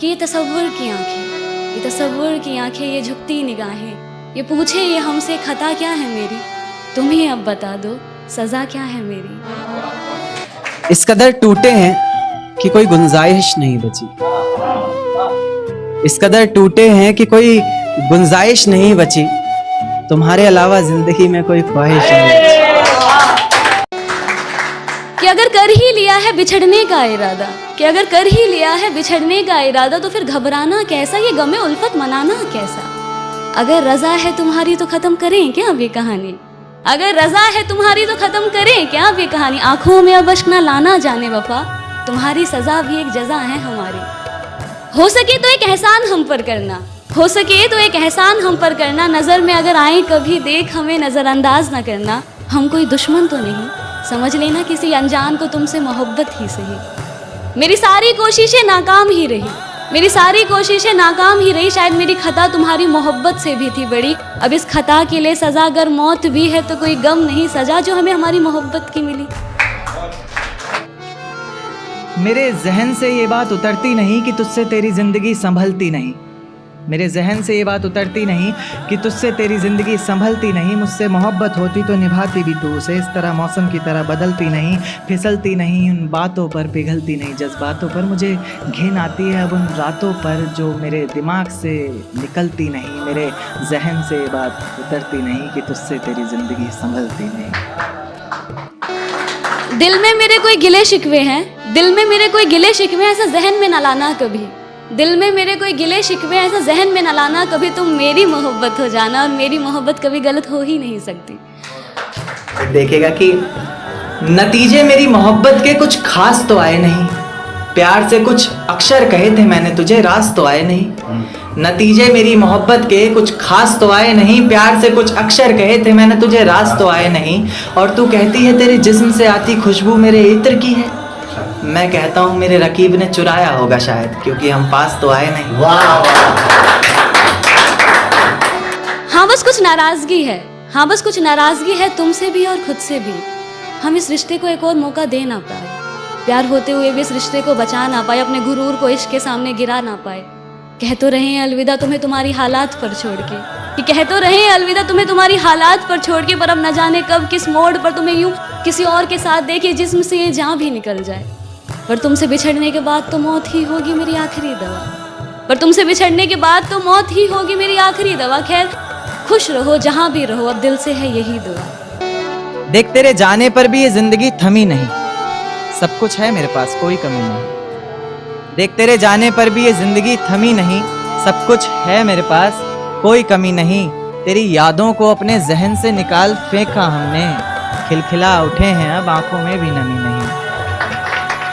कि ये तसव्वुर की आंखें, ये तसव्वुर की आंखें, ये झुकती निगाहें, ये पूछे ये हमसे खता क्या है मेरी, तुम ही अब बता दो सजा क्या है मेरी। इस कदर टूटे हैं कि कोई गुंजाइश नहीं बची, इस कदर टूटे हैं कि कोई गुंजाइश नहीं बची, तुम्हारे अलावा जिंदगी में कोई ख्वाहिश नहीं बची। कि अगर कर ही लिया है बिछड़ने का इरादा, कि अगर कर ही लिया है बिछड़ने का इरादा, तो फिर घबराना कैसा, ये गमे उल्फत मनाना कैसा। अगर रजा है तुम्हारी तो खत्म करें क्या अब ये कहानी, अगर रजा है तुम्हारी तो खत्म करें क्या अब ये कहानी। आंखों में अब अश्क ना लाना जाने वफा, तुम्हारी सजा भी एक जजा है हमारी। हो सके तो एक एहसान हम पर करना, हो सके तो एक एहसान हम पर करना, नजर में अगर आए कभी देख हमें नजरअंदाज ना करना। हम कोई दुश्मन तो नहीं, समझ लेना किसी अनजान को तुमसे मोहब्बत ही सही। मेरी सारी कोशिशें नाकाम ही रही, मेरी सारी कोशिशें नाकाम ही रही, शायद मेरी खता तुम्हारी मोहब्बत से भी थी बड़ी। अब इस खता के लिए सजा अगर मौत भी है तो कोई गम नहीं, सजा जो हमें हमारी मोहब्बत की मिली। मेरे जहन से ये बात उतरती नहीं कि तुझसे तेरी जिंदगी संभलती नहीं, मेरे जहन से ये बात उतरती नहीं कि तुझसे तेरी ज़िंदगी संभलती नहीं। मुझसे मोहब्बत होती तो निभाती भी तू उसे, इस तरह मौसम की तरह बदलती नहीं, फिसलती नहीं, उन बातों पर पिघलती नहीं, जज्बातों पर मुझे घिन आती है अब उन रातों पर जो मेरे दिमाग से निकलती नहीं। मेरे जहन से ये बात उतरती नहीं कि तुझसे तेरी ज़िंदगी संभलती नहीं। दिल में मेरे कोई गिले शिकवे हैं, दिल में मेरे कोई गिले शिकवे, ऐसा जहन में न लाना कभी। दिल में मेरे कोई गिले शिकवे, ऐसा जहन में न लाना कभी। तुम मेरी मोहब्बत हो जाना और मेरी मोहब्बत कभी गलत हो ही नहीं सकती। देखेगा कि नतीजे मेरी मोहब्बत के कुछ खास तो आए नहीं, प्यार से कुछ अक्षर कहे थे मैंने तुझे, राज तो आए नहीं। नतीजे मेरी मोहब्बत के कुछ खास तो आए नहीं, प्यार से कुछ अक्षर कहे थे मैंने तुझे, राज तो आए नहीं। और तू कहती है तेरे जिस्म से आती खुशबू मेरे इत्र की है, मैं कहता हूँ मेरे रकीब ने चुराया होगा शायद, क्योंकि हम पास तो आए नहीं। हाँ बस कुछ नाराजगी है, हाँ बस कुछ नाराजगी है तुमसे भी और खुद से भी। हम इस रिश्ते को एक और मौका दे ना पाए, प्यार होते हुए भी इस रिश्ते को बचा ना पाए, अपने गुरूर को इश्क के सामने गिरा ना पाए। कह तो रहे हैं अलविदा तुम्हें तुम्हारी हालात पर छोड़ के, कि कह तो रहे हैं अलविदा तुम्हें तुम्हारी हालात पर छोड़ के, पर अब न जाने कब किस मोड़ पर तुम्हें यूं किसी और के साथ देखे जिस्म से ये जान भी निकल जाए। पर तुमसे बिछड़ने के बाद तो मौत ही होगी मेरी आखिरी दवा, पर तुमसे बिछड़ने के बाद तो मौत ही होगी मेरी आखिरी दवा। खैर खुश रहो जहां भी रहो, अब दिल से है यही दुआ। देख तेरे जाने पर भी ये जिंदगी थमी नहीं, सब कुछ है मेरे पास कोई कमी नहीं। देख तेरे जाने पर भी ये जिंदगी थमी नहीं, सब कुछ है मेरे पास कोई कमी नहीं। तेरी यादों को अपने जहन से निकाल फेंका हमने, खिलखिला उठे हैं अब आंखों में भी नमी नहीं,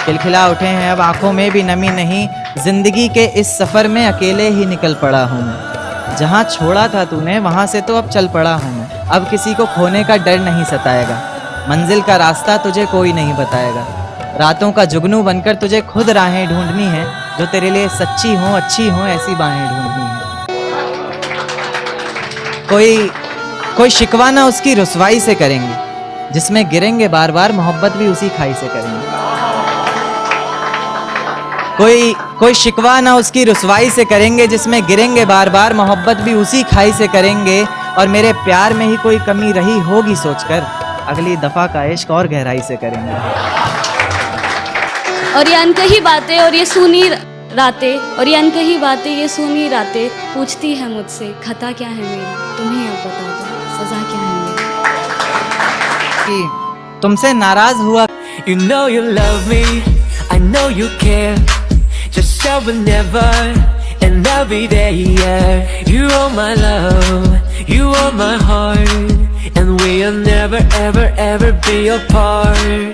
खिलखिला उठे हैं अब आंखों में भी नमी नहीं। जिंदगी के इस सफर में अकेले ही निकल पड़ा हूँ मैं, जहाँ छोड़ा था तूने वहाँ से तो अब चल पड़ा हूँ मैं। अब किसी को खोने का डर नहीं सताएगा, मंजिल का रास्ता तुझे कोई नहीं बताएगा। रातों का जुगनू बनकर तुझे खुद राहें ढूंढनी है, जो तेरे लिए सच्ची हो अच्छी हो ऐसी बाहें ढूंढनी है। कोई शिकवा ना उसकी रुसवाई से करेंगे, जिसमें गिरेंगे बार बार मोहब्बत भी उसी खाई से करेंगे। कोई शिकवा ना उसकी रुसवाई से करेंगे, जिसमें गिरेंगे बार बार मोहब्बत भी उसी खाई से करेंगे। और मेरे प्यार में ही कोई कमी रही होगी सोचकर, अगली दफा का इश्क और गहराई से करेंगे। और ये अनकही बातें और ये सुनी रातें, और ये अनकही बातें ये सुनी रातें, पूछती है मुझसे खता क्या है मेरी, तुम्हें अब बता दो सजा क्या है मेरी। कि तुमसे नाराज हुआ। You know you love me, I know you care, just show it never and every day, yeah. You are my love, you are my heart, and we'll never ever ever be apart.